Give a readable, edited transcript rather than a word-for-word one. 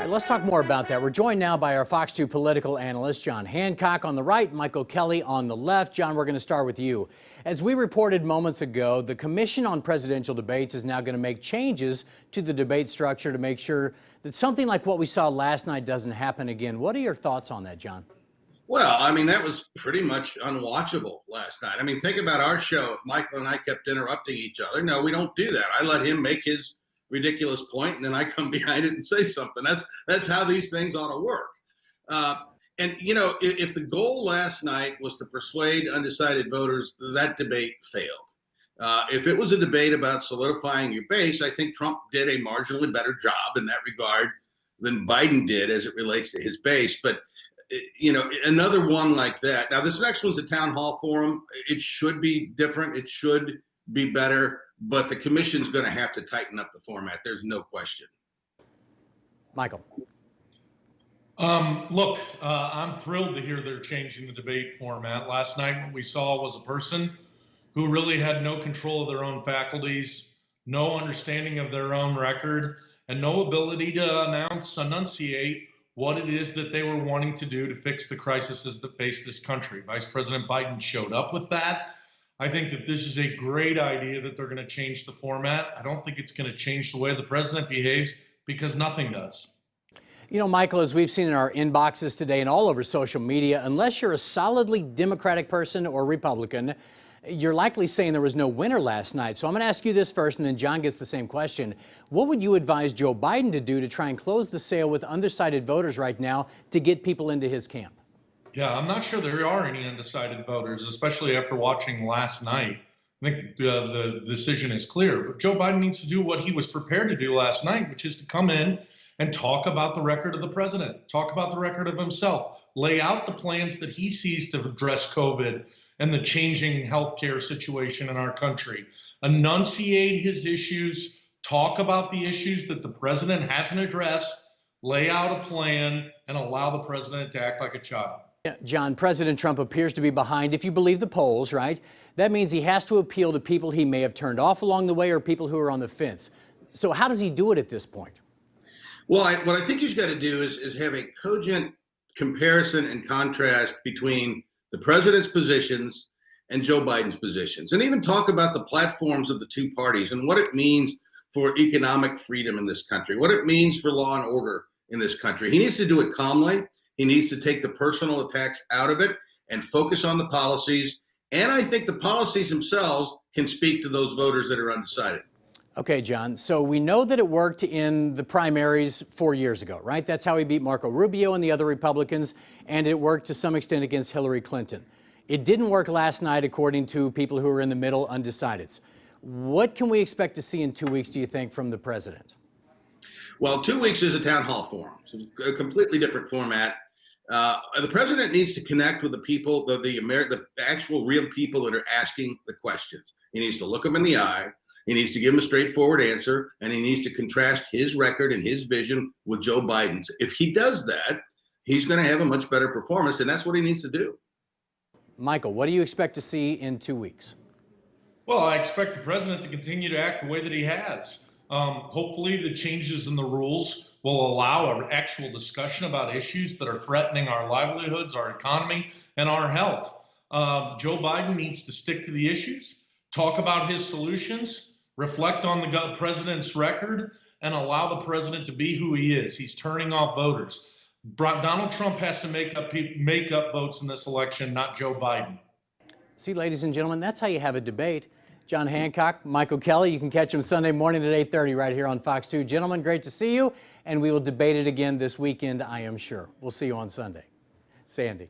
All right, let's talk more about that. We're joined now by our Fox 2 political analyst, John Hancock, on the right, Michael Kelley on the left. John, we're going to start with you. As we reported moments ago, the Commission on Presidential Debates is now going to make changes to the debate structure to make sure that something like what we saw last night doesn't happen again. What are your thoughts on that, John? Well, I mean, that was pretty much unwatchable last night. I mean, think about our show. If Michael and I kept interrupting each other, no, we don't do that. I let him make his ridiculous point, and then I come behind it and say something. That's how these things ought to work. And you know, if the goal last night was to persuade undecided voters, that debate failed. If it was a debate about solidifying your base, I think Trump did a marginally better job in that regard than Biden did as it relates to his base. But you know, another one like that. Now, this next one's a town hall forum. It should be different. It should be better. But the commission's going to have to tighten up the format. There's no question. Michael. Look, I'm thrilled to hear they're changing the debate format. Last night, what we saw was a person who really had no control of their own faculties, no understanding of their own record, and no ability to enunciate what it is that they were wanting to do to fix the crises that face this country. Vice President Biden showed up with that. I think that this is a great idea that they're going to change the format. I don't think it's going to change the way the president behaves because nothing does. You know, Michael, as we've seen in our inboxes today and all over social media, unless you're a solidly Democratic person or Republican, you're likely saying there was no winner last night. So I'm going to ask you this first, and then John gets the same question. What would you advise Joe Biden to do to try and close the sale with undecided voters right now to get people into his camp? Yeah, I'm not sure there are any undecided voters, especially after watching last night. I think the decision is clear. But Joe Biden needs to do what he was prepared to do last night, which is to come in and talk about the record of the president, talk about the record of himself, lay out the plans that he sees to address COVID and the changing healthcare situation in our country, enunciate his issues, talk about the issues that the president hasn't addressed, lay out a plan, and allow the president to act like a child. John, President Trump appears to be behind, if you believe the polls, right? That means he has to appeal to people he may have turned off along the way or people who are on the fence. So how does he do it at this point? Well, what I think he's got to do is have a cogent comparison and contrast between the president's positions and Joe Biden's positions, and even talk about the platforms of the two parties and what it means for economic freedom in this country, what it means for law and order in this country. He needs to do it calmly. He needs to take the personal attacks out of it and focus on the policies. And I think the policies themselves can speak to those voters that are undecided. Okay, John. So we know that it worked in the primaries 4 years ago, right? That's how he beat Marco Rubio and the other Republicans, and it worked to some extent against Hillary Clinton. It didn't work last night, according to people who are in the middle, undecideds. What can we expect to see in 2 weeks, do you think, from the president? Well, 2 weeks is a town hall forum. It's a completely different format. The president needs to connect with the people, the actual real people that are asking the questions. He needs to look them in the eye. He needs to give them a straightforward answer, and he needs to contrast his record and his vision with Joe Biden's. If he does that, he's going to have a much better performance, and that's what he needs to do. Michael, what do you expect to see in 2 weeks? Well, I expect the president to continue to act the way that he has. Hopefully the changes in the rules will allow an actual discussion about issues that are threatening our livelihoods, our economy, and our health. Joe Biden needs to stick to the issues, talk about his solutions, reflect on the president's record, and allow the president to be who he is. He's turning off voters. Donald Trump has to make up votes in this election, not Joe Biden. See, ladies and gentlemen, that's how you have a debate. John Hancock, Michael Kelley, you can catch them Sunday morning at 8:30 right here on Fox 2. Gentlemen, great to see you, and we will debate it again this weekend, I am sure. We'll see you on Sunday. Sandy.